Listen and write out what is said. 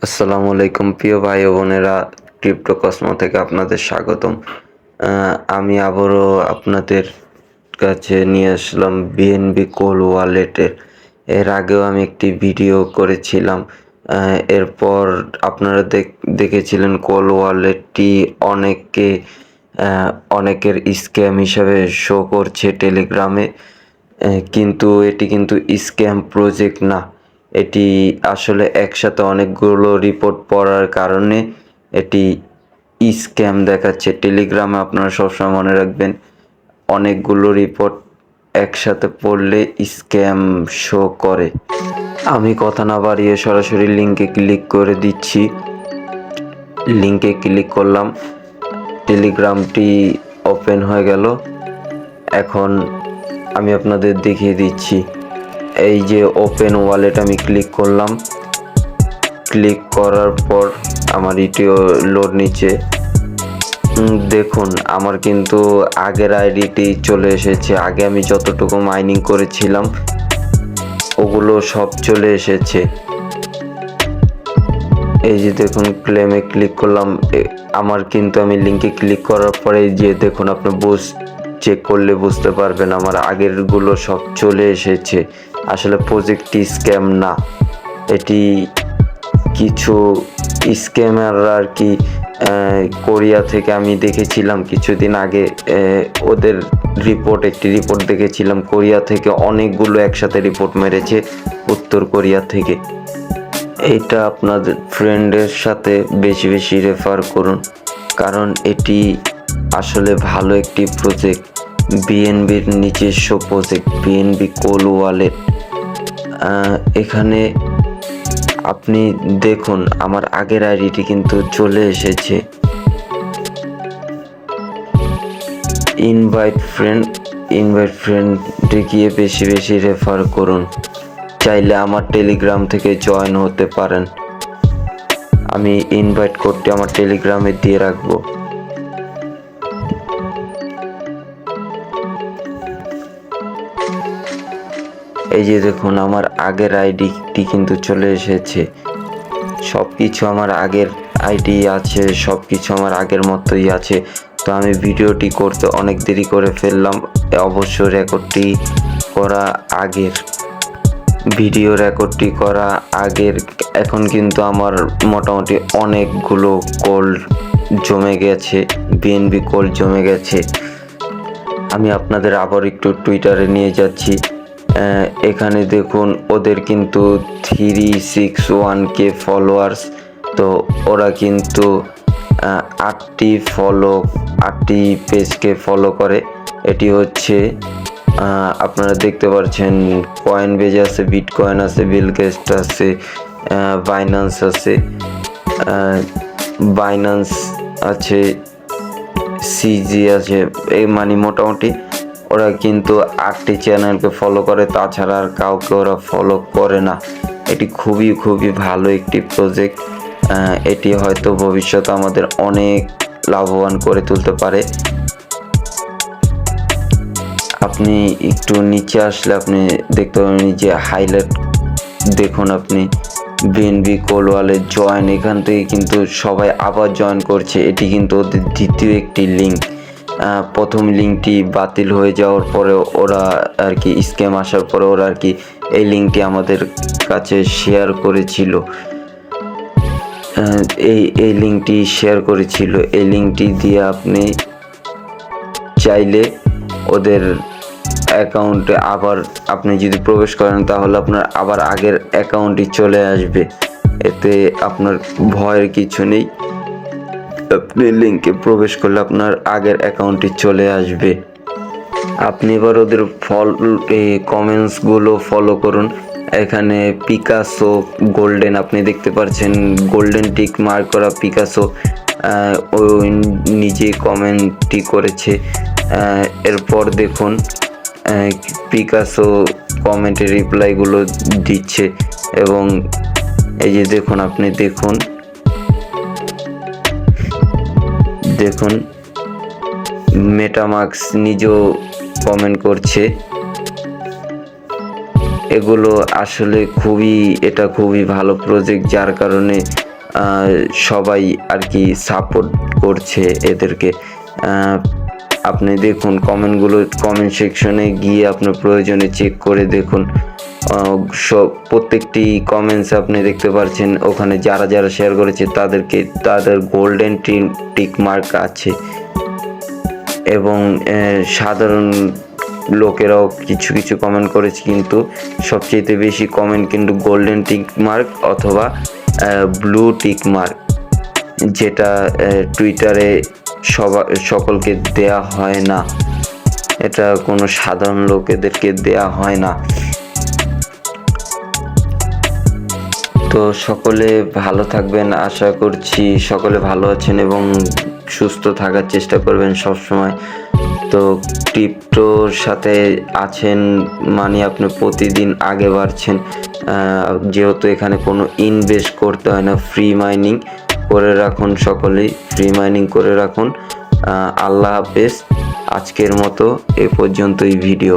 আসসালামু আলাইকুম প্রিয় ভাই ও বোনেরা, ক্রিপ্টো কসমো থেকে আপনাদের স্বাগতম। আমি আবারও আপনাদের কাছে নিয়ে আসলাম বিএনবি কোল ওয়ালেটের। এর আগেও আমি একটি ভিডিও করেছিলাম। এরপর আপনারা দেখেছিলেন কোল ওয়ালেটটি অনেকের স্ক্যাম হিসাবে শো করছে টেলিগ্রামে, কিন্তু এটি কিন্তু স্ক্যাম প্রজেক্ট না। এটি আসলে একসাথে অনেকগুলো রিপোর্ট পড়ার কারণে এটি স্ক্যাম দেখাচ্ছে। টেলিগ্রামে আপনারা সবসময় মনে রাখবেন, অনেকগুলো রিপোর্ট একসাথে পড়লে স্ক্যাম শো করে। আমি কথা না বাড়িয়ে সরাসরি লিঙ্কে ক্লিক করে দিচ্ছি। লিঙ্কে ক্লিক করলাম, টেলিগ্রামটি ওপেন হয়ে গেল। এখন আমি আপনাদের দেখিয়ে দিচ্ছি। এই যে ওপেন ওয়ালেট আমি ক্লিক করলাম। ক্লিক করার পর আমার এটিও লোড নিচ্ছে। দেখুন, আমার কিন্তু আগের আইডিটি চলে এসেছে। আগে আমি যতটুকু মাইনিং করেছিলাম ওগুলো সব চলে এসেছে। এই যে দেখুন, ক্লেমে ক্লিক করলাম। আমার কিন্তু আমি লিঙ্কে ক্লিক করার পরে যে দেখুন, আপনি চেক করলে বুঝতে পারবেন আমার আগেরগুলো সব চলে এসেছে। আসলে প্রজেক্টটি স্ক্যাম না, এটি কিছু স্ক্যামার আর কি। কোরিয়া থেকে আমি দেখেছিলাম কিছুদিন আগে, ওদের একটি রিপোর্ট দেখেছিলাম। কোরিয়া থেকে অনেকগুলো একসাথে রিপোর্ট মেরেছে, উত্তর কোরিয়া থেকে। এইটা আপনাদের ফ্রেন্ডের সাথে বেশি বেশি রেফার করুন, কারণ এটি আসলে ভালো একটি প্রজেক্ট। বিএনবির নিজস্ব প্রজেক্ট, বিএনবি কোল ওয়ালেট। এখানে আপনি দেখুন, আমার আগের আইডিটি কিন্তু চলে এসেছে। ইনভাইট ফ্রেন্ডে গিয়ে বেশি বেশি রেফার করুন। চাইলে আমার টেলিগ্রাম থেকে জয়েন হতে পারেন। আমি ইনভাইট কোডটি আমার টেলিগ্রামে দিয়ে রাখবো। এই যে দেখুন, আমার আগের আইডিটি কিন্তু চলে এসেছে। সবকিছু আমার আগের আইডি আছে, সবকিছু আমার আগের মতোই আছে। তো আমি ভিডিওটি করতে অনেক দেরি করে ফেললাম। অবশ্য ভিডিও রেকর্ডটি করা আগের। এখন কিন্তু আমার মোটামুটি অনেকগুলো কোল জমে গেছে, বিএনবি কোল জমে গেছে। আমি আপনাদের আবার একটু টুইটারে নিয়ে যাচ্ছি। এখানে দেখুন, ওদের কিন্তু 361K ফলোয়ার্স। তো ওরা কিন্তু 8টি পেজকে ফলো করে। এটি হচ্ছে আপনারা দেখতে পাচ্ছেন, কয়েন বেজ আছে, বিটকয়েন আছে, বিলগেস্ট আছে, বাইন্যান্স আছে, সিজি আছে। এই মোটামুটি ওরা কিন্তু 8টি চ্যানেলকে ফলো করে, তাছাড়া আর কাউকে ওরা ফলো করে না। এটি খুবই খুবই ভালো একটি প্রজেক্ট। এটি হয়তো ভবিষ্যতে আমাদের অনেক লাভবান করে তুলতে পারে। আপনি একটু নিচে আসলে আপনি দেখতে পাবেন যে হাইলাইট দেখুন, আপনি বিএনবি কোল ওয়ালেট জয়েন। এখান থেকে কিন্তু সবাই আবার জয়েন করছে। এটি কিন্তু ওদের দ্বিতীয় একটি লিঙ্ক। প্রথম লিঙ্কটি বাতিল হয়ে যাওয়ার পরে ওরা আর কি, স্ক্যাম আসার পরে ওরা আর কি এই লিঙ্কটি আমাদের কাছে শেয়ার করেছিল। এই লিঙ্কটি শেয়ার করেছিল। এই লিঙ্কটি দিয়ে আপনি চাইলে ওদের অ্যাকাউন্টে আবার আপনি যদি প্রবেশ করেন, তাহলে আপনার আবার আগের অ্যাকাউন্টই চলে আসবে। এতে আপনার ভয়ের কিছু নেই। আপনি লিঙ্কে প্রবেশ করলে আপনার আগের অ্যাকাউন্টটি চলে আসবে। আপনি এবার ওদের কমেন্টসগুলো ফলো করুন। এখানে পিকাসো গোল্ডেন, আপনি দেখতে পাচ্ছেন গোল্ডেন টিক মার্ক করা পিকাসো, ও নিজে কমেন্টটি করেছে। এরপর দেখুন, পিকাসো কমেন্টের রিপ্লাইগুলো দিচ্ছে। এবং এই যে দেখুন, আপনি দেখুন মেটামাক্স নিজেও কমেন্ট করছে। এগুলো আসলে খুবই ভালো প্রজেক্ট, যার কারণে সবাই আর কি সাপোর্ট করছে এদেরকে। আপনি দেখুন কমেন্ট সেকশনে গিয়ে আপনার প্রয়োজনে চেক করে দেখুন। সব প্রত্যেকটি কমেন্টস আপনি দেখতে পাচ্ছেন, ওখানে যারা যারা শেয়ার করেছে তাদের গোল্ডেন টিক মার্ক আছে, এবং সাধারণ লোকেরাও কিছু কিছু কমেন্ট করেছে, কিন্তু সবচেয়ে বেশি কমেন্ট কিন্তু গোল্ডেন টিক মার্ক অথবা ব্লু টিক মার্ক, যেটা টুইটারে সকলকে দেয়া হয় না। এটা কোনো সাধারণ লোকেদেরকে দেয়া হয় না। তো সকলে ভালো থাকবেন, আশা করছি সকলে ভালো আছেন এবং সুস্থ থাকার চেষ্টা করবেন সব সময়। তো ক্রিপ্টোর সাথে আছেন মানে আপনি প্রতিদিন আগে বাড়ছেন, যেহেতু এখানে কোনো ইনভেস্ট করতে হয় না। ফ্রি মাইনিং করে রাখুন, সকলেই ফ্রি মাইনিং করে রাখুন। আল্লাহ হাফেজ। আজকের মতো এ পর্যন্তই ভিডিও।